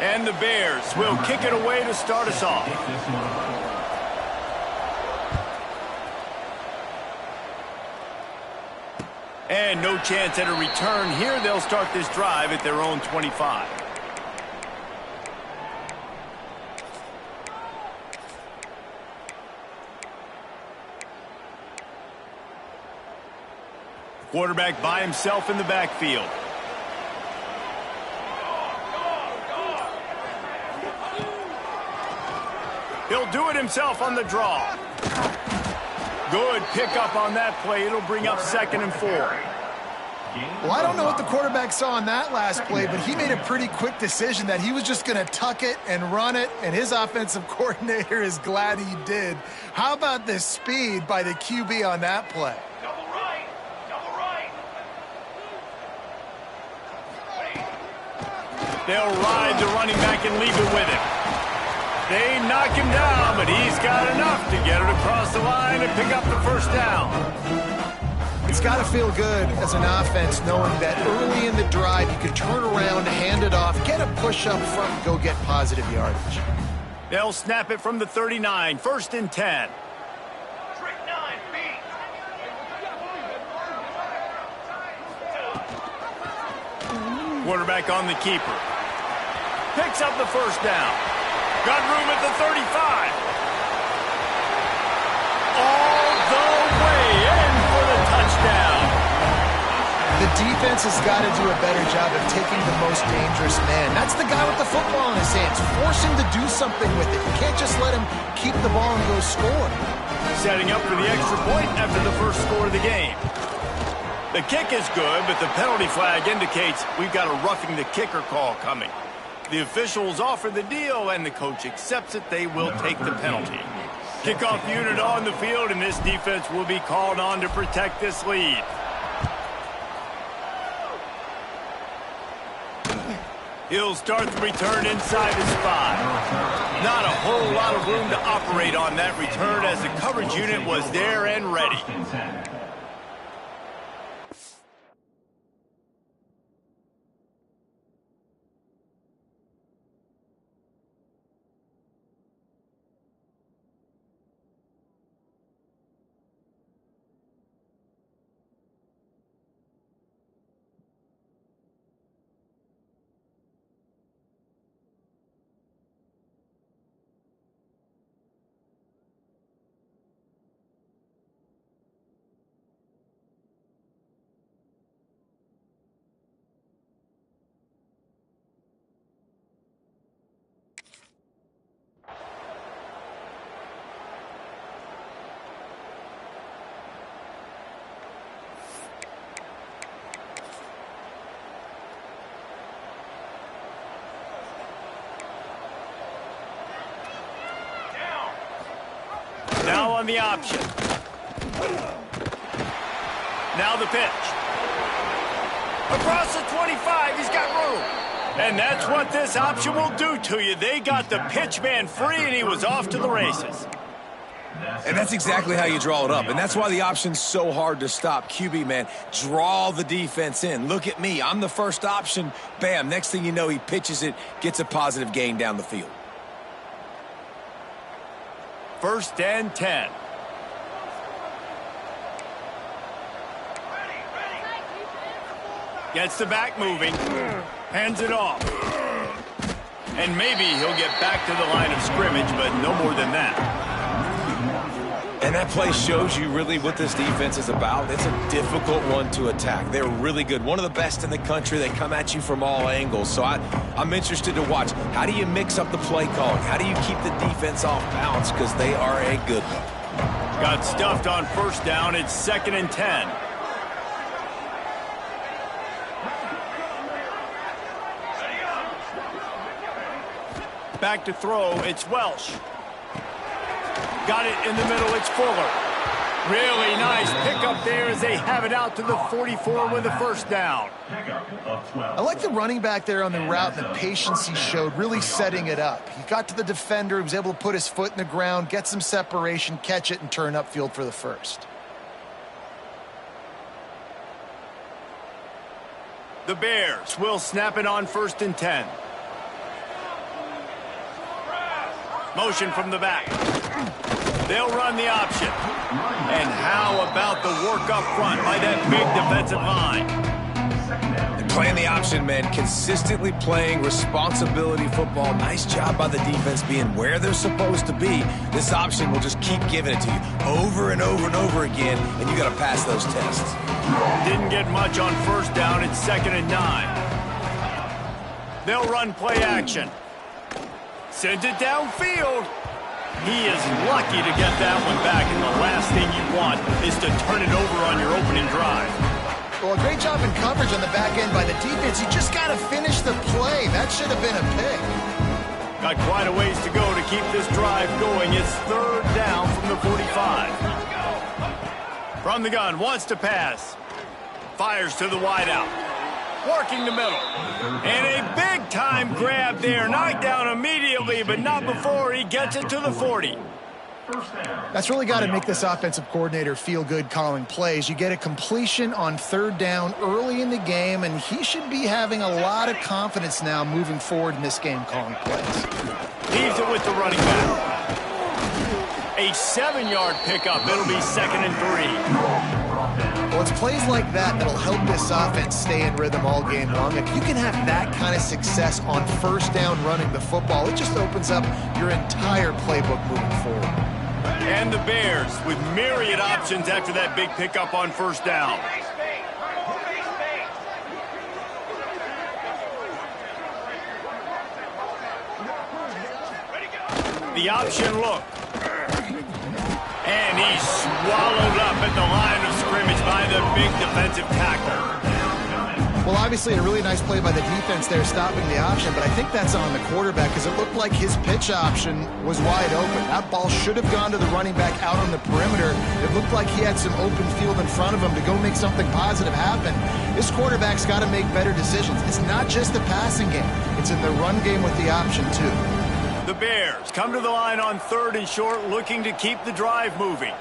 And the Bears will kick it away to start us off. And no chance at a return here. They'll start this drive at their own 25. Quarterback by himself in the backfield. He'll do it himself on the draw. Good pickup on that play. It'll bring up 2nd and 4. Well, I don't know what the quarterback saw on that last play, but he made a pretty quick decision that he was just going to tuck it and run it, and his offensive coordinator is glad he did. How about the speed by the QB on that play? Double right. Double right. They'll ride the running back and leave it with him. They knock him down, but he's got enough to get it across the line and pick up the first down. It's got to feel good as an offense knowing that early in the drive you can turn around, hand it off, get a push up front, and go get positive yardage. They'll snap it from the 39, 1st and 10. Trick 9, beat. Quarterback on the keeper. Picks up the first down. Got room at the 35. All the way in for the touchdown. The defense has got to do a better job of taking the most dangerous man. That's the guy with the football in his hands. Force him to do something with it. You can't just let him keep the ball and go score. Setting up for the extra point after the first score of the game. The kick is good, but the penalty flag indicates we've got a roughing the kicker call coming. The officials offer the deal, and the coach accepts it. They will take the penalty. Kickoff unit on the field, and this defense will be called on to protect this lead. He'll start the return inside his 5. Not a whole lot of room to operate on that return as the coverage unit was there and ready. Now on the option. Now the pitch. Across the 25, he's got room. And that's what this option will do to you. They got the pitch man free, and he was off to the races. And that's exactly how you draw it up. And that's why the option's so hard to stop. QB, man, draw the defense in. Look at me. I'm the first option. Bam. Next thing you know, he pitches it, gets a positive gain down the field. 1st and 10. Gets the back moving. Hands it off. And maybe he'll get back to the line of scrimmage, but no more than that. And that play shows you really what this defense is about. It's a difficult one to attack. They're really good. One of the best in the country. They come at you from all angles. So I'm interested to watch. How do you mix up the play calling? How do you keep the defense off balance? Because they are a good one. Got stuffed on 1st down. It's 2nd and 10. Back to throw. It's Welsh. Got it in the middle. It's Fuller. Really nice pickup there as they have it out to the 44 with the 1st down. I like the running back there on the route and the patience he showed, really setting it up. He got to the defender, he was able to put his foot in the ground, get some separation, catch it, and turn upfield for the 1st. The Bears will snap it on 1st and 10. Motion from the back. They'll run the option. And how about the work up front by that big defensive line? And playing the option, man, consistently playing responsibility football. Nice job by the defense being where they're supposed to be. This option will just keep giving it to you over and over and over again, and you got to pass those tests. Didn't get much on first down. It's 2nd and 9. They'll run play action. Sends it downfield. He is lucky to get that one back, and the last thing you want is to turn it over on your opening drive. Well, a great job in coverage on the back end by the defense. You just got to finish the play. That should have been a pick. Got quite a ways to go to keep this drive going. It's 3rd down from the 45. From the gun, wants to pass. Fires to the wideout. Working the middle. And a big-time grab there. Knocked down immediately, but not before he gets it to the 40. That's really got to make this offensive coordinator feel good calling plays. You get a completion on 3rd down early in the game, and he should be having a lot of confidence now moving forward in this game calling plays. Leaves it with the running back. A 7-yard pickup. It'll be 2nd and 3. Well, it's plays like that that'll help this offense stay in rhythm all game long. If you can have that kind of success on 1st down running the football, it just opens up your entire playbook moving forward. And the Bears with myriad options after that big pickup on 1st down. The option look. And he's swallowed up at the line of scrimmage by the big defensive tackler. Well, obviously a really nice play by the defense there stopping the option, but I think that's on the quarterback because it looked like his pitch option was wide open. That ball should have gone to the running back out on the perimeter. It looked like he had some open field in front of him to go make something positive happen. This quarterback's got to make better decisions. It's not just a passing game. It's in the run game with the option, too. The Bears come to the line on 3rd and short, looking to keep the drive moving.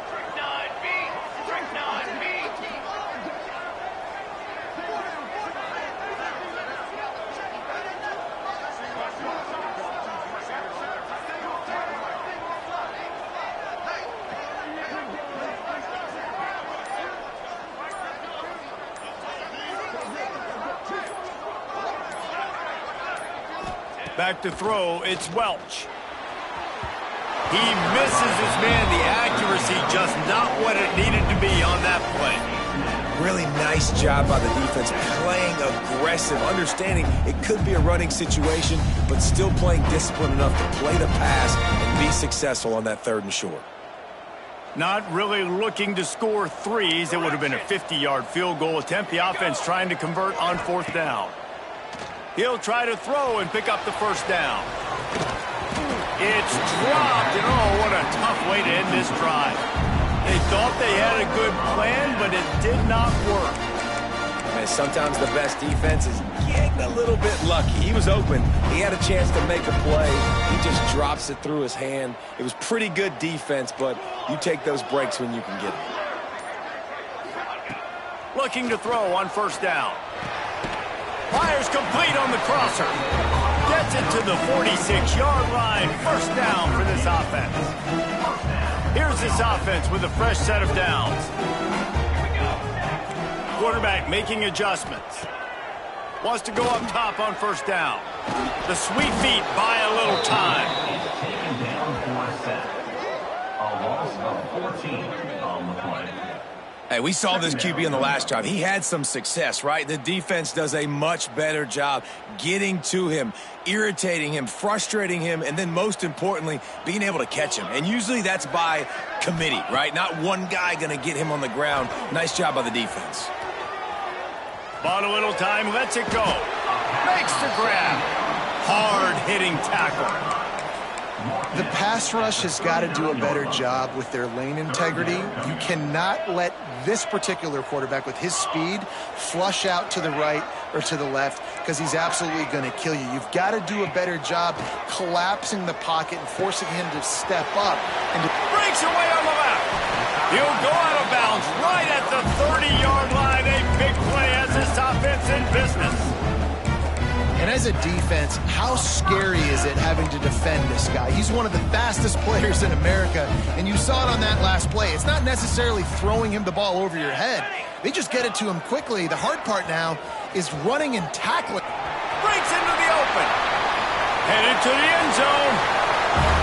Back to throw, it's Welch. He misses his man. The accuracy just not what it needed to be on that play. Really nice job by the defense, playing aggressive, understanding it could be a running situation, but still playing disciplined enough to play the pass and be successful on that 3rd and short. Not really looking to score threes. It would have been a 50-yard field goal attempt. The offense trying to convert on 4th down. He'll try to throw and pick up the 1st down. It's dropped, and oh, what a tough way to end this drive. They thought they had a good plan, but it did not work. Man, sometimes the best defense is getting a little bit lucky. He was open. He had a chance to make a play. He just drops it through his hand. It was pretty good defense, but you take those breaks when you can get them. Looking to throw on 1st down. Fires complete on the crosser. Gets it to the 46-yard line. 1st down for this offense. Here's this offense with a fresh set of downs. Quarterback making adjustments. Wants to go up top on 1st down. The sweet feet buy a little time. A loss of 14 on the play. Hey, we saw this QB on the last drive. He had some success, right? The defense does a much better job getting to him, irritating him, frustrating him, and then most importantly, being able to catch him. And usually that's by committee, right? Not one guy going to get him on the ground. Nice job by the defense. Bought a little time, lets it go. Makes the grab. Hard-hitting tackle. The pass rush has got to do a better job with their lane integrity. You cannot let this particular quarterback with his speed flush out to the right or to the left because he's absolutely going to kill you. You've got to do a better job collapsing the pocket and forcing him to step up. And breaks away on the left. He'll go out of bounds right at the 30-yard line. A big play as this offense in business. And as a defense, how scary is it having to defend this guy? He's one of the fastest players in America, and you saw it on that last play. It's not necessarily throwing him the ball over your head. They just get it to him quickly. The hard part now is running and tackling. Breaks into the open. Headed to the end zone.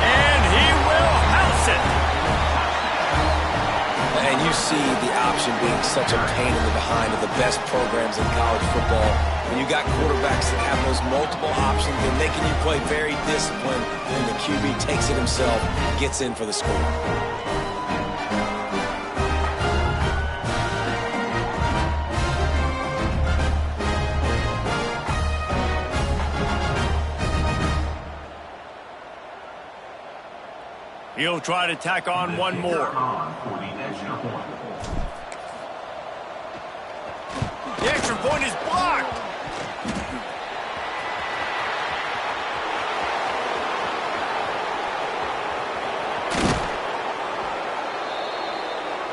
And he will house it. And you see the option being such a pain in the behind of the best programs in college football. When you got quarterbacks that have those multiple options, they're making you play very disciplined, and the QB takes it himself, gets in for the score. He'll try to tack on one more. The extra point is blocked.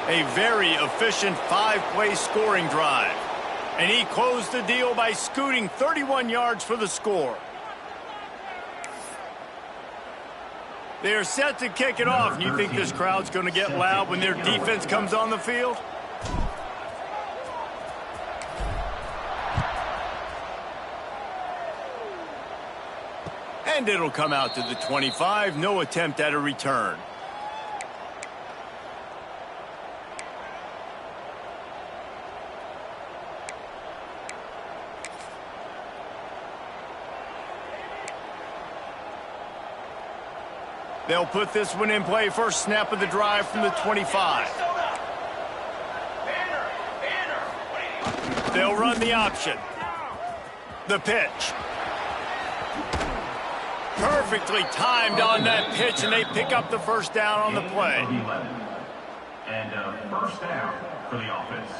A very efficient 5-play scoring drive. And he closed the deal by scooting 31 yards for the score. They're set to kick it off. And you think this crowd's going to get loud when their defense comes on the field? And it'll come out to the 25. No attempt at a return. They'll put this one in play. First snap of the drive from the 25. They'll run the option. The pitch. Perfectly timed on that pitch, and they pick up the first down on the play. And first down for the offense.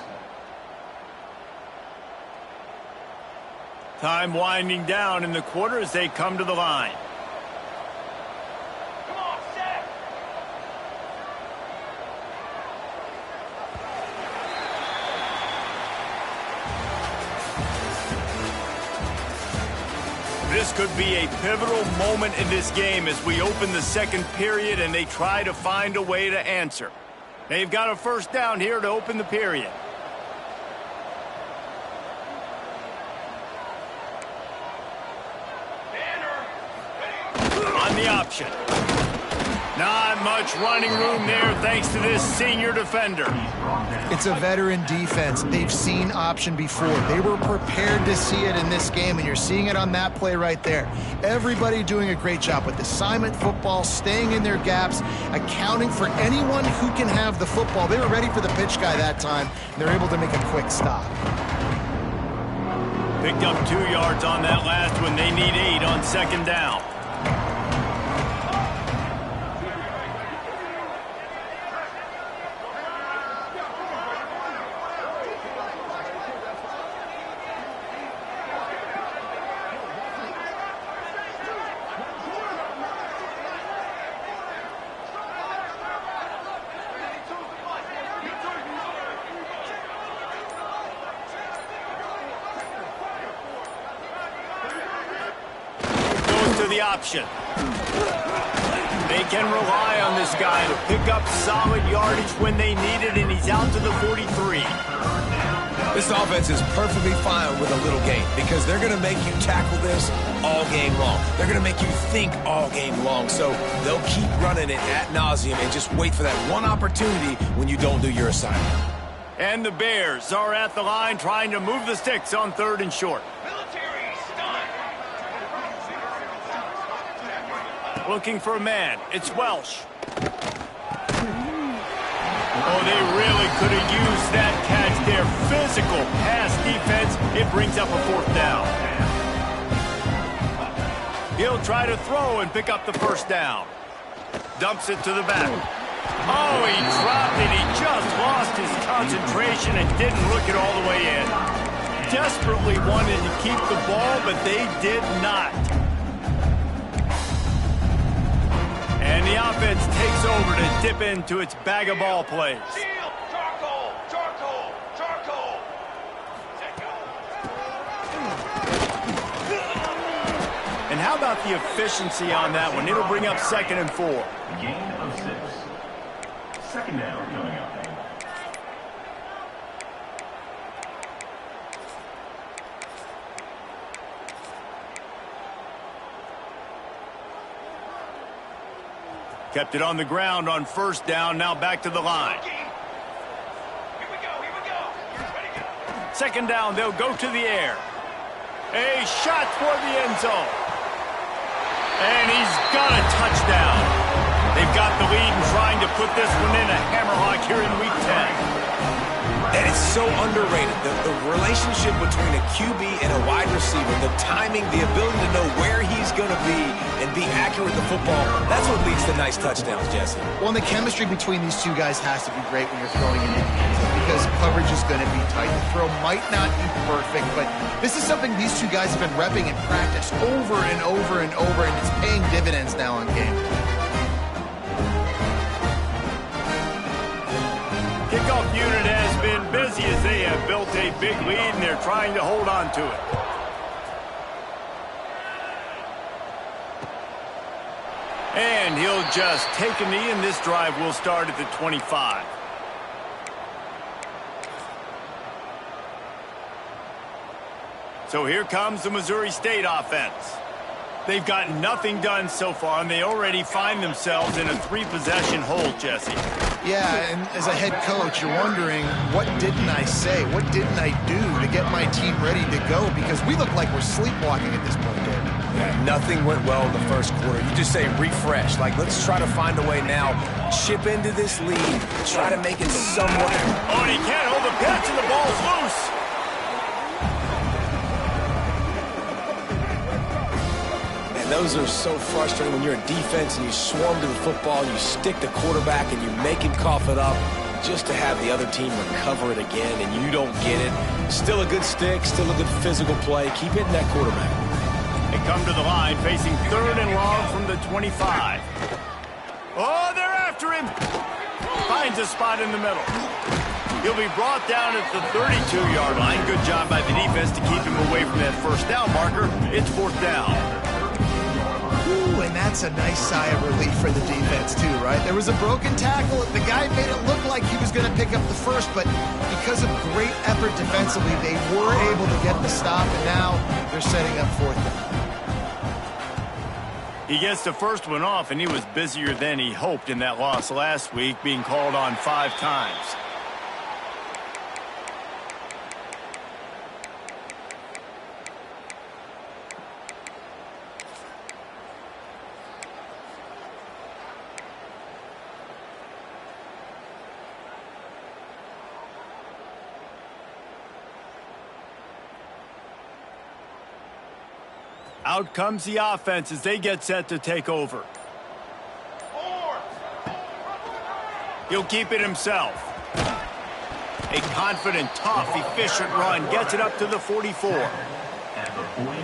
Time winding down in the quarter as they come to the line. This could be a pivotal moment in this game as we open the second period and they try to find a way to answer. They've got a first down here to open the period. On the option. Not much running room there thanks to this senior defender. It's a veteran defense. They've seen option before. They were prepared to see it in this game, and you're seeing it on that play right there. Everybody doing a great job with assignment football, staying in their gaps, accounting for anyone who can have the football. They were ready for the pitch guy that time, and they're able to make a quick stop. Picked up 2 yards on that last one. They need 8 on second down. The option. They can rely on this guy to pick up solid yardage when they need it, and he's out to the 43. This offense is perfectly fine with a little game because they're going to make you tackle this all game long. They're going to make you think all game long, so they'll keep running it ad nauseum and just wait for that one opportunity when you don't do your assignment. And the Bears are at the line trying to move the sticks on 3rd and short. Looking for a man. It's Welsh. Oh, they really could have used that catch there. Physical pass defense. It brings up a 4th down. He'll try to throw and pick up the first down. Dumps it to the back. Oh, he dropped it. He just lost his concentration and didn't look it all the way in. Desperately wanted to keep the ball, but they did not. And the offense takes over to dip into its bag of ball plays. Charcoal! Charcoal! Charcoal! how about the efficiency on that one? It'll bring up 2nd and 4. Gain of 6. 2nd down coming up. Kept it on the ground on 1st down. Now back to the line. 2nd down, they'll go to the air. A shot toward the end zone. And he's got a touchdown. They've got the lead and trying to put this one in a hammerlock here in Week 10. And it's so underrated. The relationship between a QB and a wide receiver, the timing, the ability to know where he's going to be and be accurate with the football, that's what leads to nice touchdowns, Jesse. Well, and the chemistry between these two guys has to be great when you're throwing in the end zone because coverage is going to be tight. The throw might not be perfect, but this is something these two guys have been repping in practice over and over and over, and it's paying dividends now on game. Kickoff unit has been busy as they have built a big lead and they're trying to hold on to it. And he'll just take a knee, and this drive will start at the 25. So here comes the Missouri State offense. They've gotten nothing done so far, and they already find themselves in a 3-possession hole, Jesse. Yeah, and as a head coach, you're wondering, what didn't I say? What didn't I do to get my team ready to go? Because we look like we're sleepwalking at this point, David. Yeah, nothing went well in the first quarter. You just say refresh. Like, let's try to find a way now. Chip into this lead. Try to make it somewhat. Oh, and he can't hold the pitch, and the ball's loose. And those are so frustrating when you're a defense and you swarm to the football, you stick the quarterback, and you make him cough it up just to have the other team recover it again, and you don't get it. Still a good stick, still a good physical play. Keep hitting that quarterback. They come to the line, facing 3rd and long from the 25. Oh, they're after him. Finds a spot in the middle. He'll be brought down at the 32-yard line. Good job by the defense to keep him away from that 1st down marker. It's 4th down. Ooh, and that's a nice sigh of relief for the defense, too, right? There was a broken tackle. The guy made it look like he was going to pick up the first, but because of great effort defensively, they were able to get the stop, and now they're setting up 4th down. He gets the first one off, and he was busier than he hoped in that loss last week, being called on 5 times. Out comes the offense as they get set to take over. He'll keep it himself. A confident, tough, efficient run gets it up to the 44.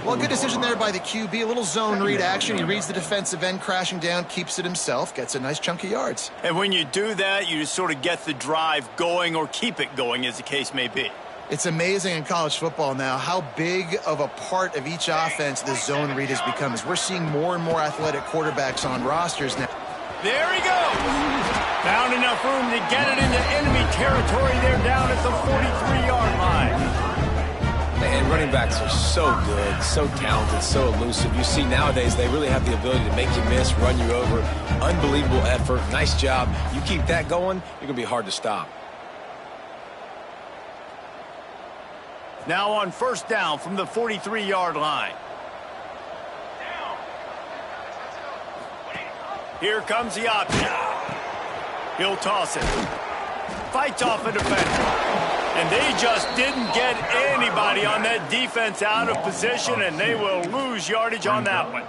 Well, good decision there by the QB. A little zone read action. He reads the defensive end crashing down, keeps it himself, gets a nice chunk of yards. And when you do that, you just sort of get the drive going or keep it going, as the case may be. It's amazing in college football now how big of a part of each offense the zone read has become. As we're seeing more and more athletic quarterbacks on rosters now. There he goes. Found enough room to get it into enemy territory. They're down at the 43-yard line. And running backs are so good, so talented, so elusive. You see nowadays they really have the ability to make you miss, run you over. Unbelievable effort. Nice job. You keep that going, you're going to be hard to stop. Now on 1st down from the 43-yard line. Here comes the option. He'll toss it. Fights off a defender. And they just didn't get anybody on that defense out of position, and they will lose yardage on that one.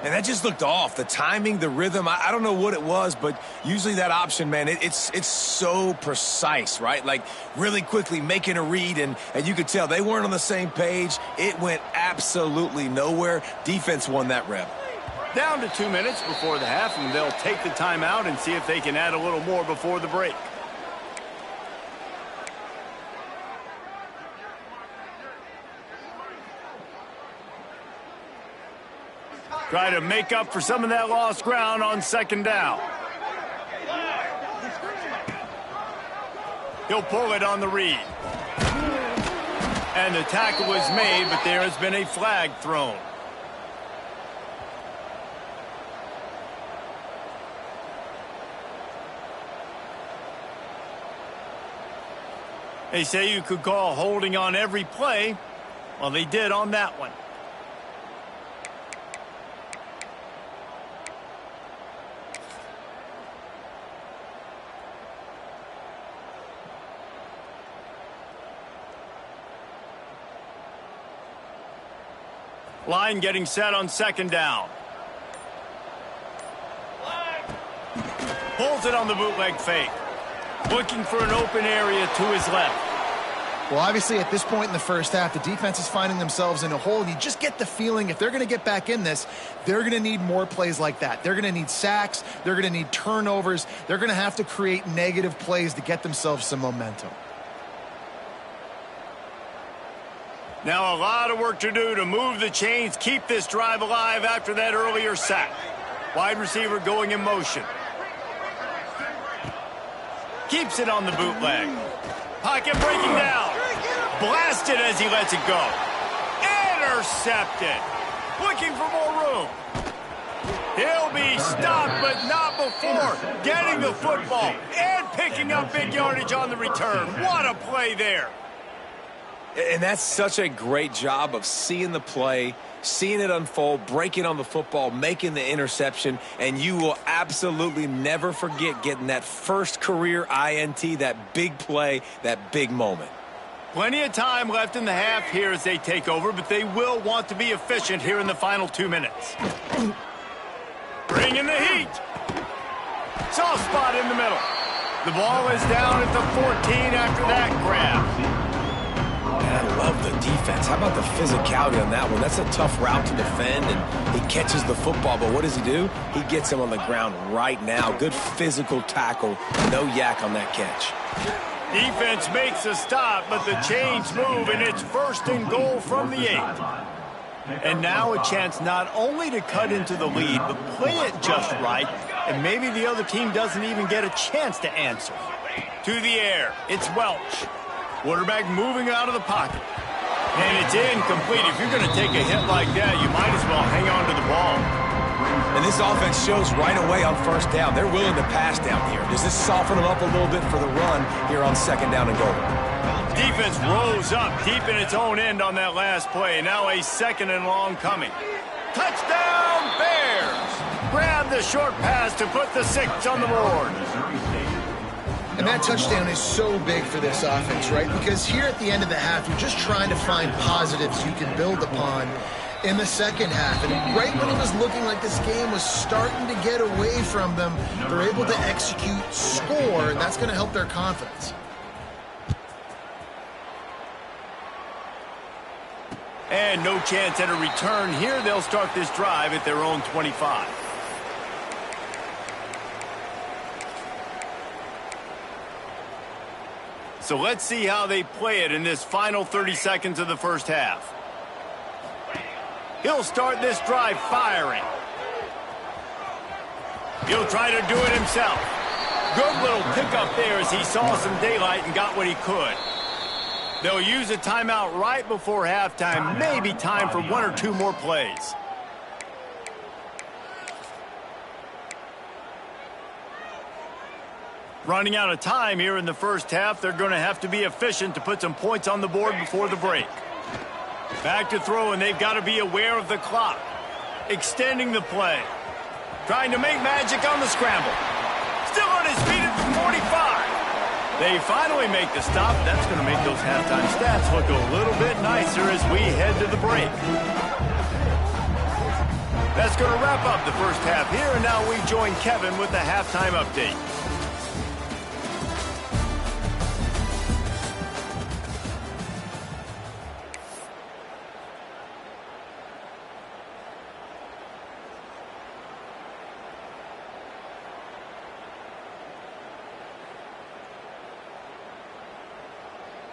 And that just looked off. The timing, the rhythm, I don't know what it was, but usually that option, man, it's so precise, right? Like really quickly making a read, and you could tell they weren't on the same page. It went absolutely nowhere. Defense won that rep. Down to 2 minutes before the half, and they'll take the timeout and see if they can add a little more before the break. Try to make up for some of that lost ground on second down. He'll pull it on the read. And the tackle is made, but there has been a flag thrown. They say you could call holding on every play. Well, they did on that one. Line getting set on second down. Pulls it on the bootleg fake. Looking for an open area to his left. Well, obviously, at this point in the first half, the defense is finding themselves in a hole, and you just get the feeling if they're going to get back in this, they're going to need more plays like that. They're going to need sacks. They're going to need turnovers. They're going to have to create negative plays to get themselves some momentum. Now a lot of work to do to move the chains, keep this drive alive after that earlier sack. Wide receiver going in motion. Keeps it on the bootleg. Pocket breaking down. Blasted as he lets it go. Intercepted. Looking for more room. He'll be stopped, but not before getting the football and picking up big yardage on the return. What a play there. And that's such a great job of seeing the play, seeing it unfold, breaking on the football, making the interception, and you will absolutely never forget getting that first career INT, that big play, that big moment. Plenty of time left in the half here as they take over, but they will want to be efficient here in the final 2 minutes. Bringing the heat. Soft spot in the middle. The ball is down at the 14 after that grab. And I love the defense. How about the physicality on that one? That's a tough route to defend, and he catches the football, but what does he do? He gets him on the ground right now. Good physical tackle. No yak on that catch. Defense makes a stop, but the chains move, and it's 1st and goal from the 8. And now a chance not only to cut into the lead, but play it just right, and maybe the other team doesn't even get a chance to answer. To the air, it's Welch. Quarterback moving out of the pocket. And it's incomplete. If you're going to take a hit like that, you might as well hang on to the ball. And this offense shows right away on first down. They're willing to pass down here. Does this soften them up a little bit for the run here on second down and goal? Defense rose up deep in its own end on that last play. Now a 2nd and long coming. Touchdown, Bears! Grab the short pass to put the 6 on the board. And that touchdown is so big for this offense, right? Because here at the end of the half, you're just trying to find positives you can build upon in the second half. And right when it was looking like this game was starting to get away from them, they're able to execute, score, and that's going to help their confidence. And no chance at a return here. They'll start this drive at their own 25. So let's see how they play it in this final 30 seconds of the first half. He'll start this drive firing. He'll try to do it himself. Good little pickup there as he saw some daylight and got what he could. They'll use a timeout right before halftime. Maybe time for 1 or 2 more plays. Running out of time here in the first half. They're going to have to be efficient to put some points on the board before the break. Back to throw, and they've got to be aware of the clock. Extending the play. Trying to make magic on the scramble. Still on his feet at the 45. They finally make the stop. That's going to make those halftime stats look a little bit nicer as we head to the break. That's going to wrap up the first half here, and now we join Kevin with the halftime update.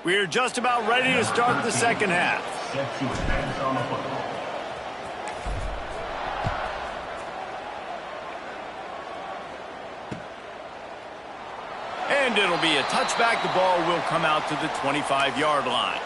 We're just about ready to start the second half. And it'll be a touchback. The ball will come out to the 25-yard line.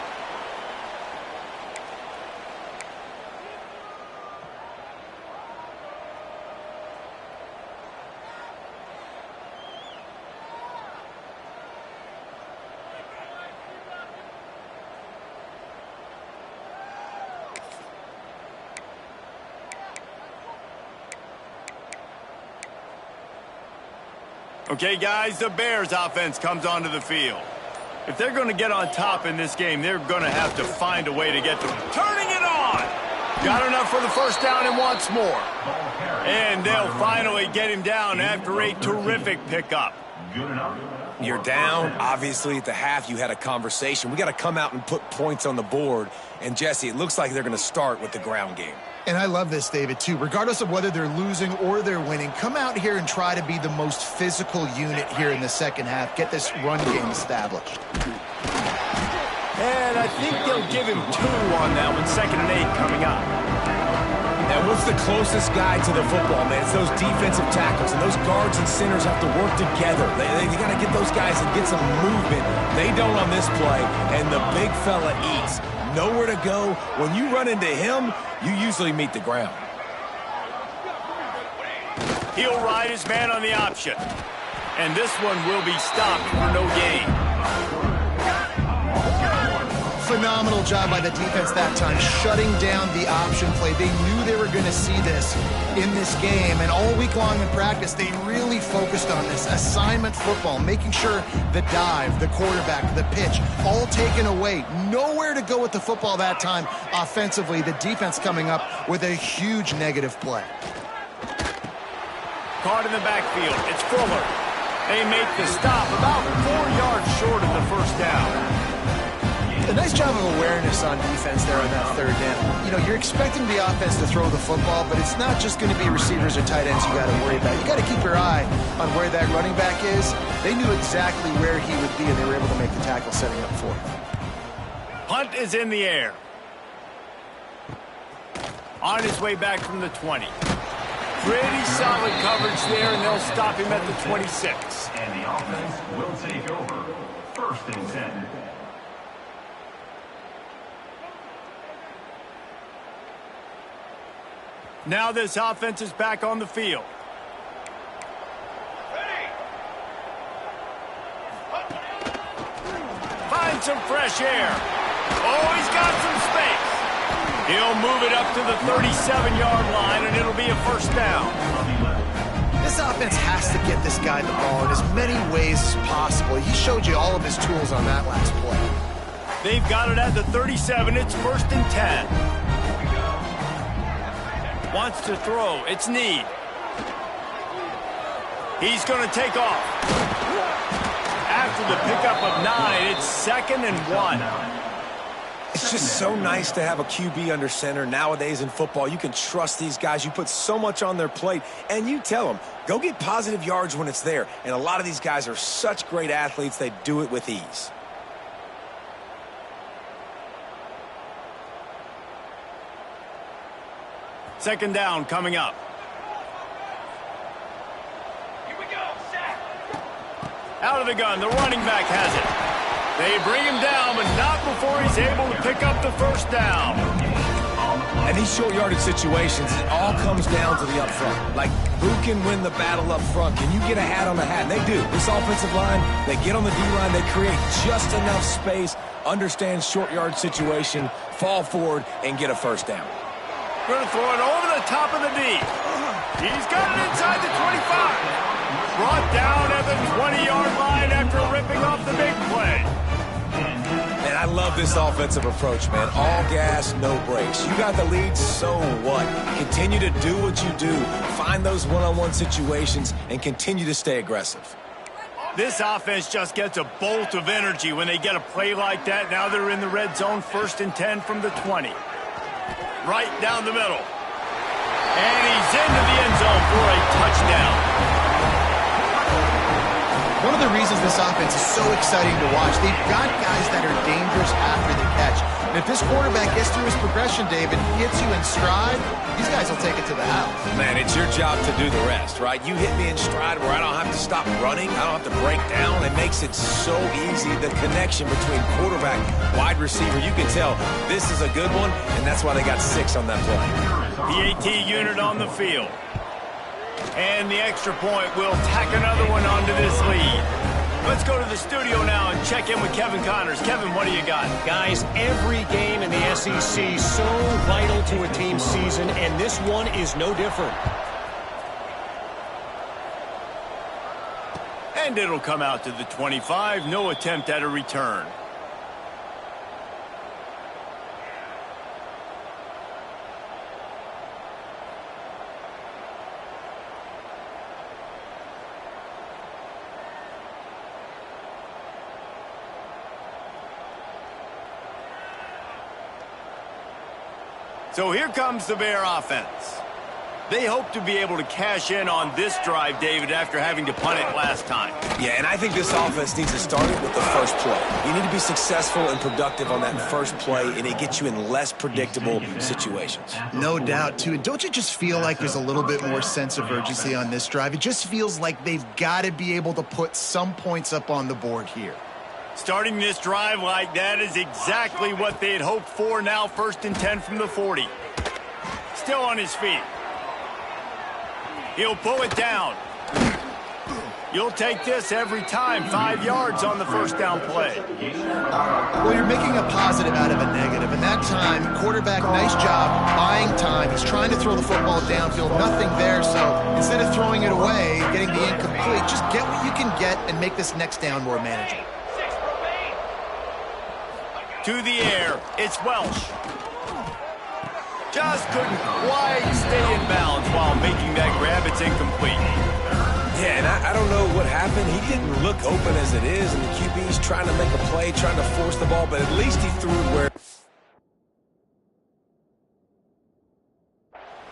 Okay, guys, the Bears offense comes onto the field. If they're going to get on top in this game, they're going to have to find a way to get them. Turning it on! Got enough for the first down and wants more. And they'll finally get him down after a terrific pickup. You're down. Obviously, at the half, you had a conversation. We got to come out and put points on the board. And, Jesse, it looks like they're going to start with the ground game. And I love this, David, too. Regardless of whether they're losing or they're winning, come out here and try to be the most physical unit here in the second half. Get this run game established. And I think they'll give him 2 on that one. 2nd and 8 coming up. And what's the closest guy to the football, man? It's those defensive tackles, and those guards and centers have to work together. They got to get those guys and get some movement. They don't on this play, and the big fella eats. Nowhere to go. When you run into him, you usually meet the ground. He'll ride his man on the option. And this one will be stopped for no gain. Phenomenal job by the defense that time, shutting down the option play. They knew they were going to see this in this game, and all week long in practice, they really focused on this assignment football, making sure the dive, the quarterback, the pitch, all taken away. Nowhere to go with the football that time offensively. The defense coming up with a huge negative play. Caught in the backfield. It's Fuller. They make the stop about 4 yards short of the first down. A nice job of awareness on defense there on that 3rd down. You know, you're expecting the offense to throw the football, but it's not just going to be receivers or tight ends you got to worry about. You got to keep your eye on where that running back is. They knew exactly where he would be, and they were able to make the tackle setting up for him. Punt is in the air. On his way back from the 20. Pretty solid coverage there, and they'll stop him at the 26. And the offense will take over. 1st and 10. Now this offense is back on the field. Find some fresh air. Oh, he's got some space. He'll move it up to the 37-yard line, and it'll be a first down. This offense has to get this guy the ball in as many ways as possible. He showed you all of his tools on that last play. They've got it at the 37. It's 1st and 10. Wants to throw. It's Need. He's going to take off. After the pickup of 9, it's 2nd and 1. It's just so nice to have a QB under center. Nowadays in football, you can trust these guys. You put so much on their plate, and you tell them, go get positive yards when it's there. And a lot of these guys are such great athletes, they do it with ease. Second down coming up. Here we go, sack. Out of the gun, the running back has it. They bring him down, but not before he's able to pick up the first down. And these short yardage situations, it all comes down to the up front. Like, who can win the battle up front? Can you get a hat on the hat? And they do. This offensive line, they get on the D-line, they create just enough space, understand short yard situation, fall forward, and get a first down. Going to throw it over the top of the D. He's got it inside the 25. Brought down at the 20-yard line after ripping off the big play. And I love this offensive approach, man. All gas, no brakes. You got the lead, so what? Continue to do what you do. Find those one-on-one situations and continue to stay aggressive. This offense just gets a bolt of energy when they get a play like that. Now they're in the red zone, 1st and 10 from the 20. Right down the middle. And he's into the end zone for a touchdown. One one of the reasons this offense is so exciting to watch. They've got guys that are dangerous after the catch. And if this quarterback gets through his progression, David, gets you in stride, these guys will take it to the house. Man, it's your job to do the rest, right? You hit me in stride where I don't have to stop running. I don't have to break down. It makes it so easy. The connection between quarterback, wide receiver, you can tell this is a good one, and that's why they got 6 on that play. The AT unit on the field. And the extra point will tack another one onto this lead. Let's go to the studio now and check in with Kevin Connors. Kevin, what do you got? Guys, every game in the SEC so vital to a team's season, and this one is no different. And it'll come out to the 25. No attempt at a return. So here comes the Bear offense. They hope to be able to cash in on this drive, David, after having to punt it last time. Yeah, and I think this offense needs to start it with the first play. You need to be successful and productive on that first play, and it gets you in less predictable situations. No doubt, too. And don't you just feel like there's a little bit more sense of urgency on this drive? It just feels like they've got to be able to put some points up on the board here. Starting this drive like that is exactly what they had hoped for. Now 1st and 10 from the 40. Still on his feet. He'll pull it down. You'll take this every time. 5 yards on the first down play. Well, you're making a positive out of a negative. And that time, quarterback, nice job buying time. He's trying to throw the football downfield. Nothing there. So instead of throwing it away, getting the incomplete, just get what you can get and make this next down more manageable. To the air, it's Welsh. Just couldn't quite stay in bounds while making that grab. It's incomplete. Yeah, and I don't know what happened. He didn't look open as it is, and the QB's trying to make a play, trying to force the ball, but at least he threw it where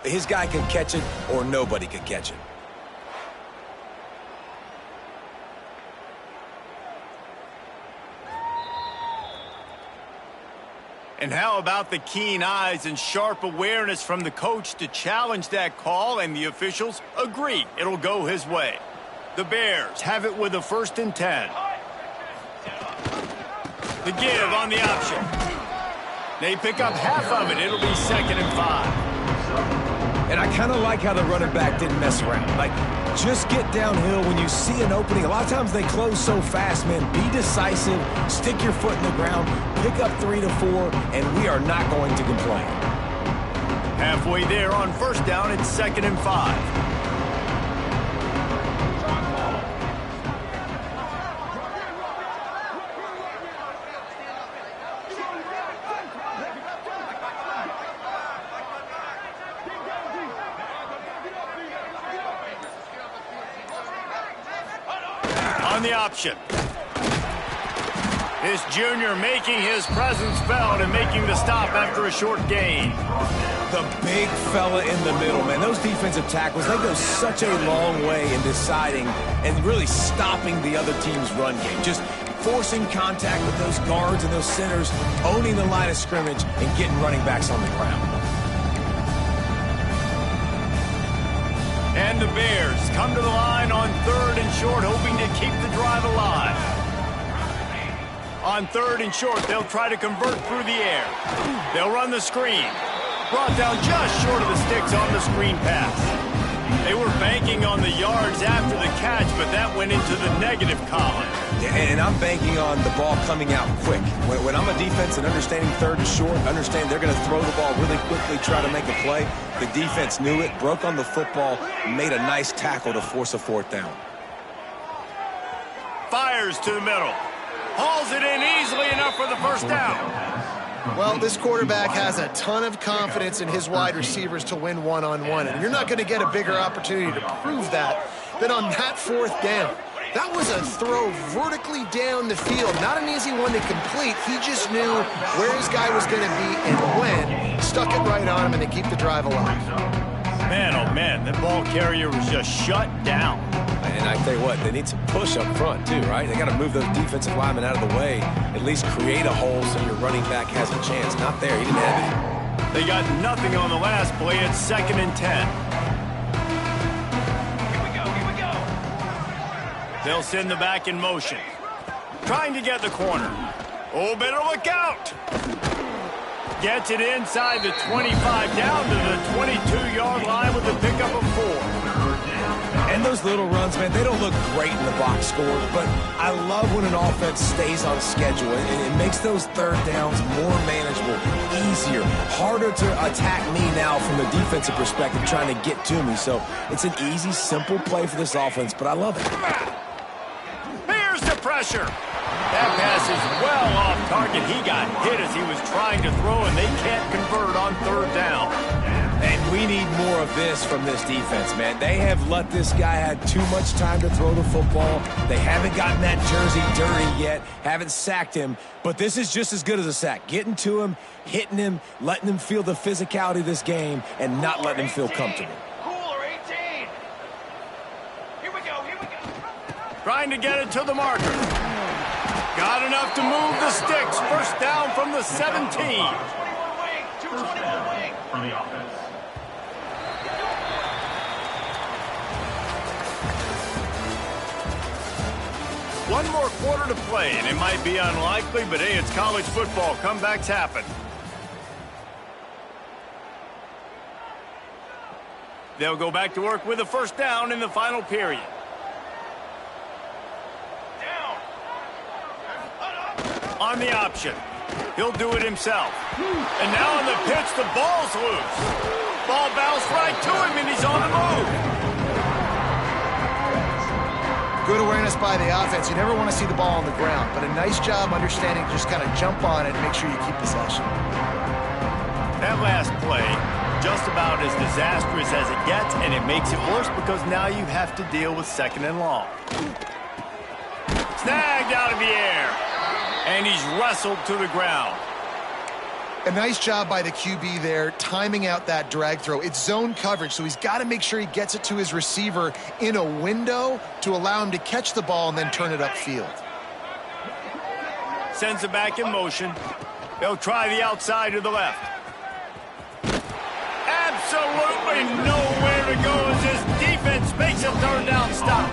his guy could catch it or nobody could catch it. And how about the keen eyes and sharp awareness from the coach to challenge that call, and the officials agree it'll go his way. The Bears have it with a 1st and 10. The give on the option. They pick up half of it. It'll be 2nd and 5. And I kind of like how the running back didn't mess around. Like, just get downhill when you see an opening. A lot of times they close so fast, man. Be decisive, stick your foot in the ground, pick up 3 to 4, and we are not going to complain. Halfway there on 1st down, it's 2nd and 5. On the option. This junior making his presence felt and making the stop after a short gain. The big fella in the middle, man. Those defensive tackles, they go such a long way in deciding and really stopping the other team's run game. Just forcing contact with those guards and those centers, owning the line of scrimmage, and getting running backs on the ground. And the Bears come to the line on 3rd and short, hoping to keep the drive alive. On 3rd and short, they'll try to convert through the air. They'll run the screen. Brought down just short of the sticks on the screen pass. They were banking on the yards after the catch, but that went into the negative column. And I'm banking on the ball coming out quick. When I'm a defense and understanding 3rd and short, understand they're going to throw the ball really quickly, try to make a play. The defense knew it, broke on the football, made a nice tackle to force a 4th down. Fires to the middle. Hauls it in easily enough for the 1st down. Well, this quarterback has a ton of confidence in his wide receivers to win one-on-one, and you're not going to get a bigger opportunity to prove that than on that 4th down. That was a throw vertically down the field. Not an easy one to complete. He just knew where his guy was going to be and when. Stuck it right on him, and they keep the drive alive. Man, oh man, the ball carrier was just shut down. And I tell you what, they need some push up front too, right? They got to move those defensive linemen out of the way, at least create a hole so your running back has a chance. Not there. He didn't have it. They got nothing on the last play. It's 2nd and 10. Here we go. They'll send the back in motion. Trying to get the corner. Oh, better look out. Gets it inside the 25, down to the 22-yard line with a pickup of 4. And those little runs, man, they don't look great in the box score, but I love when an offense stays on schedule, and it makes those third downs more manageable, easier, harder to attack me now from the defensive perspective trying to get to me. So it's an easy, simple play for this offense, but I love it. Here's the pressure. That pass is well off target. He got hit as he was trying to throw, and they can't convert on 3rd down. And we need more of this from this defense, man. They have let this guy have too much time to throw the football. They haven't gotten that jersey dirty yet, haven't sacked him. But this is just as good as a sack. Getting to him, hitting him, letting him feel the physicality of this game, and not letting him feel comfortable. Cooler 18. Here we go. Trying to get it to the marker. Got enough to move the sticks. 1st down from the 17. 221 wing. For the offense. One more quarter to play, and it might be unlikely, but hey, it's college football. Comebacks happen. They'll go back to work with a 1st down in the final period. On the option. He'll do it himself. And now on the pitch, the ball's loose. Ball bounced right to him, and he's on the move. Good awareness by the offense. You never want to see the ball on the ground, but a nice job understanding to just kind of jump on it and make sure you keep possession. That last play, just about as disastrous as it gets, and it makes it worse because now you have to deal with 2nd and long. Snagged out of the air. And he's wrestled to the ground. A nice job by the QB there, timing out that drag throw. It's zone coverage, so he's got to make sure he gets it to his receiver in a window to allow him to catch the ball and then turn it upfield. Sends it back in motion. They'll try the outside to the left. Absolutely nowhere to go as this defense makes a 3rd down stop.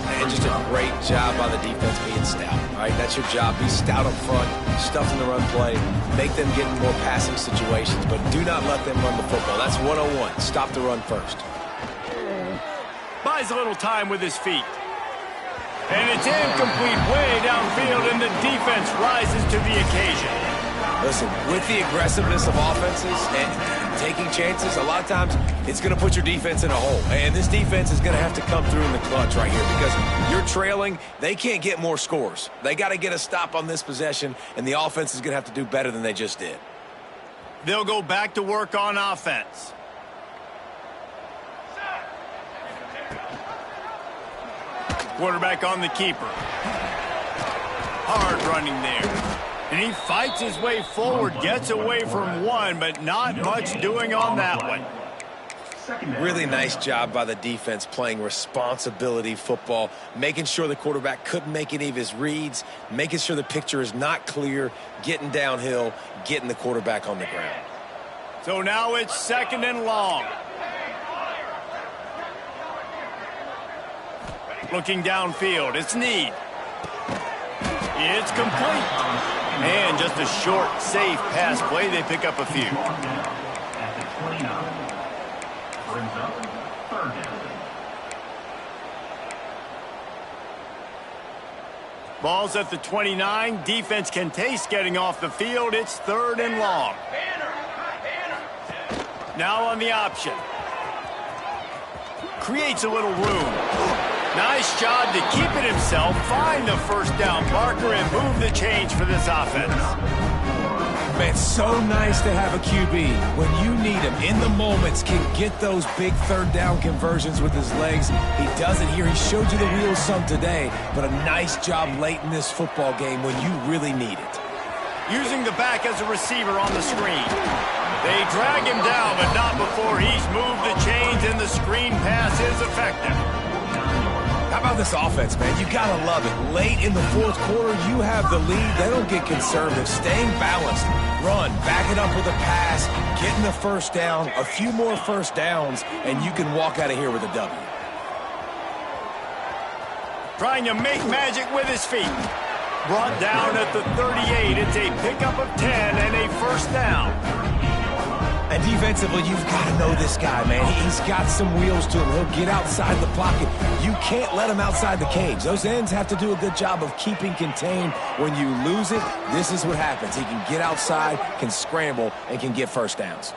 And just a great job by the defense being stout. All right, that's your job. Be stout up front, stuff in the run play, make them get in more passing situations, but do not let them run the football. That's 101. Stop the run first. Buys a little time with his feet. And it's incomplete way downfield, and the defense rises to the occasion. Listen, with the aggressiveness of offenses and taking chances, a lot of times it's going to put your defense in a hole. And this defense is going to have to come through in the clutch right here because you're trailing. They can't get more scores. They got to get a stop on this possession, and the offense is going to have to do better than they just did. They'll go back to work on offense. Quarterback on the keeper. Hard running there. And he fights his way forward, gets away from one, but not much doing on that one. Really nice job by the defense playing responsibility football, making sure the quarterback couldn't make any of his reads, making sure the picture is not clear, getting downhill, getting the quarterback on the ground. So now it's 2nd and long. Looking downfield, it's Need. It's complete. And just a short, safe pass play. They pick up a few. At the 29. Brings up 3rd down. Ball's at the 29. Defense can taste getting off the field. It's 3rd and long. Now on the option. Creates a little room. Nice job to keep it himself, find the 1st down marker, and move the change for this offense. Man, so nice to have a QB when you need him in the moments, can get those big 3rd down conversions with his legs. He does it here. He showed you the wheels some today, but a nice job late in this football game when you really need it. Using the back as a receiver on the screen. They drag him down, but not before he's moved the chains, and the screen pass is effective. How about this offense, man? You got to love it. Late in the fourth quarter, you have the lead. They don't get conservative. Staying balanced. Run, back it up with a pass, getting the first down, a few more first downs, and you can walk out of here with a W. Trying to make magic with his feet. Brought down at the 38. It's a pickup of 10 and a first down. And defensively, you've got to know this guy, man. He's got some wheels to him. He'll get outside the pocket. You can't let him outside the cage. Those ends have to do a good job of keeping contained. When you lose it, this is what happens. He can get outside, can scramble, and can get first downs.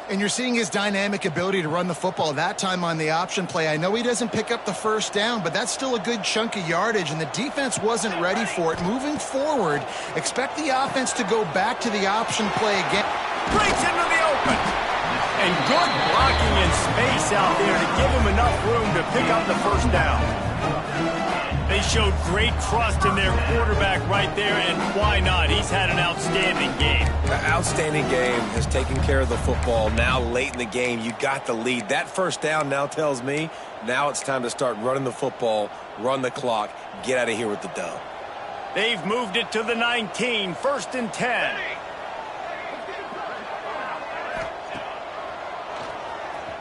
And you're seeing his dynamic ability to run the football that time on the option play. I know he doesn't pick up the first down, but that's still a good chunk of yardage, and the defense wasn't ready for it. Moving forward, expect the offense to go back to the option play again. Breaks into the open. And good blocking in space out there to give him enough room to pick up the first down. They showed great trust in their quarterback right there, and why not? He's had an outstanding game. Outstanding game, has taken care of the football. Now late in the game, you got the lead. That first down now tells me now it's time to start running the football, run the clock, get out of here with the dub. They've moved it to the 19, first and 10.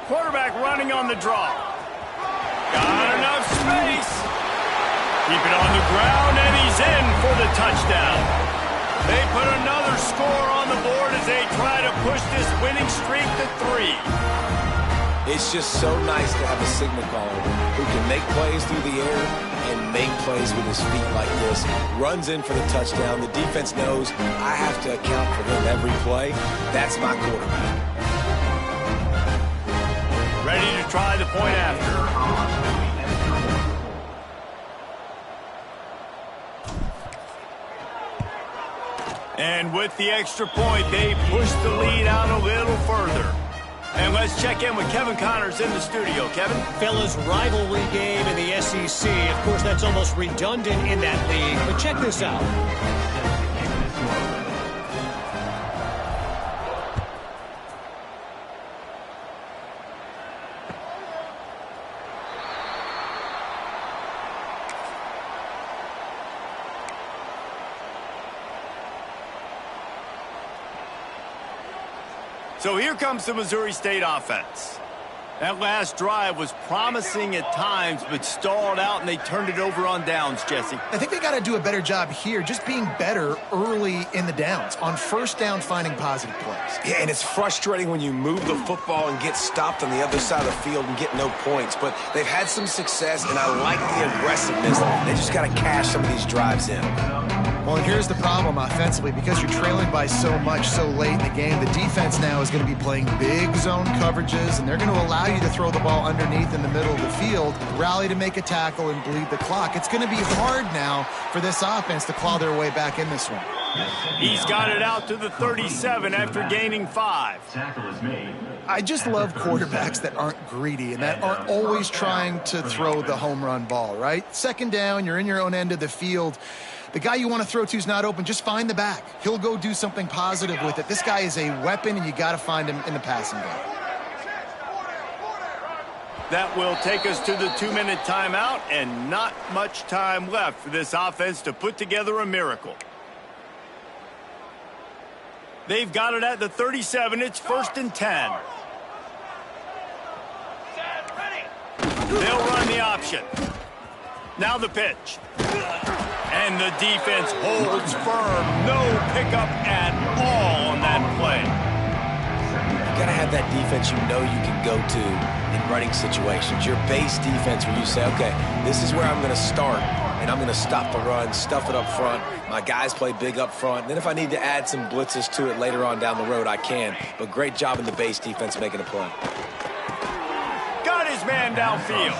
Quarterback running on the draw. Got enough space. Keep it on the ground, and he's in for the touchdown. They put another score on the board as they try to push this winning streak to 3. It's just so nice to have a signal caller who can make plays through the air and make plays with his feet like this. Runs in for the touchdown. The defense knows I have to account for him every play. That's my quarterback. Ready to try the point after. And with the extra point, they push the lead out a little further. And let's check in with Kevin Connors in the studio. Kevin? Fellas, rivalry game in the SEC. Of course, that's almost redundant in that league. But check this out. So here comes the Missouri State offense. That last drive was promising at times, but stalled out, and they turned it over on downs, Jesse. I think they got to do a better job here, just being better early in the downs, on first down finding positive plays. Yeah, and it's frustrating when you move the football and get stopped on the other side of the field and get no points. But they've had some success, and I like the aggressiveness. They just got to cash some of these drives in. Well, and here's the problem offensively. Because you're trailing by so much so late in the game, the defense now is going to be playing big zone coverages, and they're going to allow you to throw the ball underneath in the middle of the field, rally to make a tackle, and bleed the clock. It's going to be hard now for this offense to claw their way back in this one. He's got it out to the 37 after gaining 5. Tackle is made. I just love quarterbacks that aren't greedy and that aren't always trying to throw the home run ball, right? Second down, you're in your own end of the field. The guy you want to throw to is not open. Just find the back. He'll go do something positive with it. This guy is a weapon, and you got to find him in the passing game. That will take us to the 2-minute timeout, and not much time left for this offense to put together a miracle. They've got it at the 37. It's first and 10. They'll run the option. Now the pitch. And the defense holds firm. No pickup at all on that play. You got to have that defense you know you can go to in running situations. Your base defense where you say, okay, this is where I'm going to start, and I'm going to stop the run, stuff it up front. My guys play big up front. And then if I need to add some blitzes to it later on down the road, I can. But great job in the base defense making a play. Got his man downfield.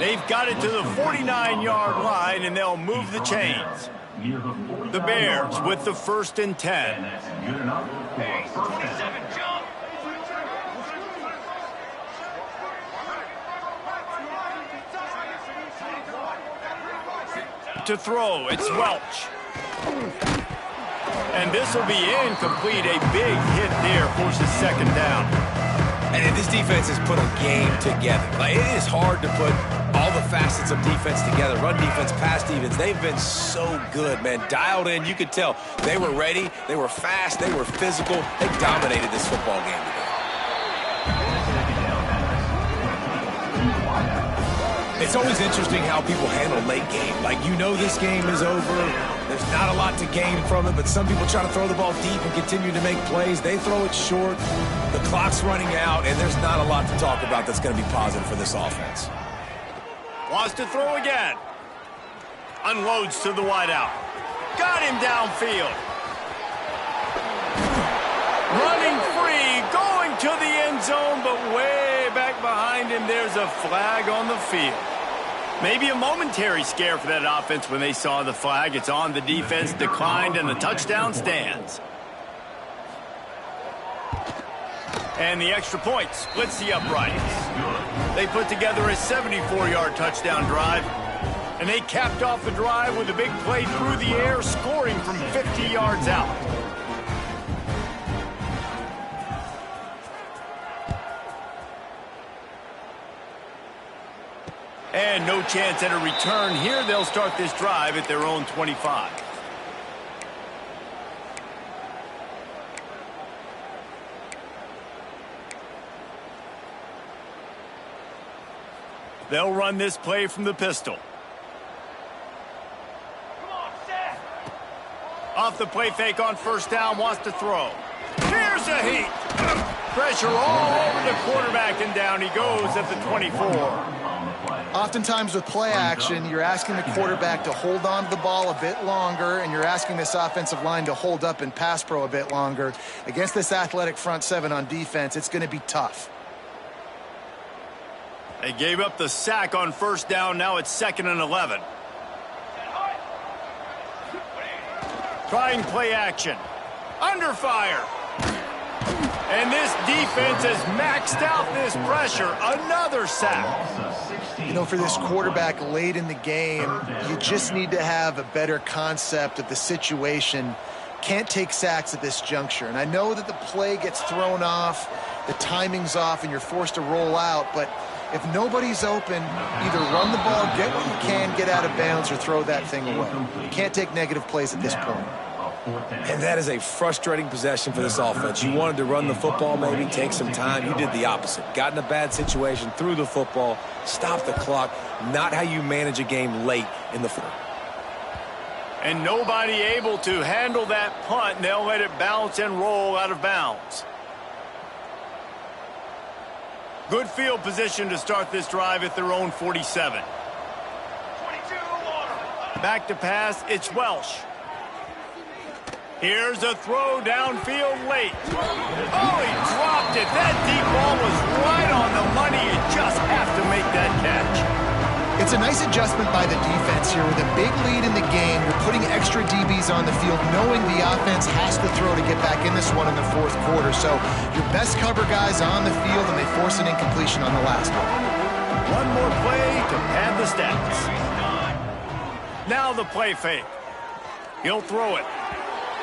They've got it to the 49-yard line, and they'll move the chains. The Bears with the first and 10. Good enough for first down. To throw, it's Welch. And this will be incomplete. A big hit there forces second down. And this defense has put a game together. Like, it is hard to put all the facets of defense together, run defense, pass defense. They've been so good, man. Dialed in, you could tell. They were ready, they were fast, they were physical. They dominated this football game today. It's always interesting how people handle late game. Like, you know this game is over. There's not a lot to gain from it, but some people try to throw the ball deep and continue to make plays. They throw it short. The clock's running out, and there's not a lot to talk about that's going to be positive for this offense. Wants to throw again. Unloads to the wideout. Got him downfield. Running free, going to the end zone, but way back behind him, there's a flag on the field. Maybe a momentary scare for that offense when they saw the flag. It's on, the defense declined, and the touchdown stands. And the extra point splits the uprights. They put together a 74-yard touchdown drive, and they capped off the drive with a big play through the air, scoring from 50 yards out. And no chance at a return here. They'll start this drive at their own 25. They'll run this play from the pistol. Off the play fake on first down, wants to throw. Here's a heat. Pressure all over the quarterback, and down he goes at the 24. Oftentimes with play action, you're asking the quarterback to hold on to the ball a bit longer, and you're asking this offensive line to hold up in pass pro a bit longer. Against this athletic front seven on defense, it's going to be tough. They gave up the sack on first down. Now it's 2nd and 11. Trying play action. Under fire. And this defense has maxed out this pressure. Another sack. You know, for this quarterback late in the game, you just need to have a better concept of the situation. Can't take sacks at this juncture. And I know that the play gets thrown off, the timing's off, and you're forced to roll out. But if nobody's open, either run the ball, get what you can, get out of bounds, or throw that thing away. You can't take negative plays at this point. And that is a frustrating possession for this offense. You wanted to run the football, maybe take some time. You did the opposite. Got in a bad situation, threw the football, stopped the clock. Not how you manage a game late in the fourth. And nobody able to handle that punt, and they'll let it bounce and roll out of bounds. Good field position to start this drive at their own 47. Back to pass, it's Welsh. Here's a throw downfield late. Oh, he dropped it. That deep ball was right on the money. You just have to make that catch. It's a nice adjustment by the defense here. With a big lead in the game, you're putting extra DBs on the field, knowing the offense has to throw to get back in this one in the fourth quarter. So your best cover guys on the field, and they force an incompletion on the last one. One more play to pad the stats. Now the play fake. He'll throw it.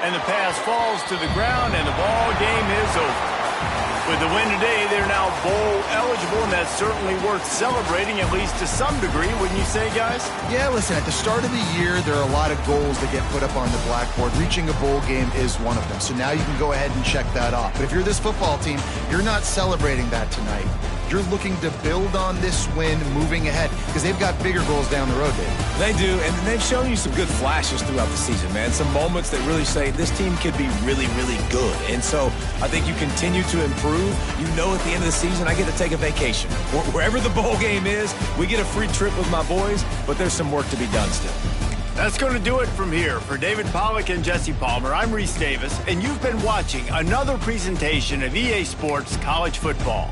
And the pass falls to the ground, and the ball game is over. With the win today, they're now bowl eligible, and that's certainly worth celebrating, at least to some degree, wouldn't you say, guys? Yeah, listen, at the start of the year, there are a lot of goals that get put up on the blackboard. Reaching a bowl game is one of them. So now you can go ahead and check that off. But if you're this football team, you're not celebrating that tonight. You're looking to build on this win moving ahead, because they've got bigger goals down the road, Dave. They do, and they've shown you some good flashes throughout the season, man. Some moments that really say this team could be really, really good. And so I think you continue to improve. You know at the end of the season, I get to take a vacation. Wherever the bowl game is, we get a free trip with my boys, but there's some work to be done still. That's going to do it from here. For David Pollack and Jesse Palmer, I'm Reese Davis, and you've been watching another presentation of EA Sports College Football.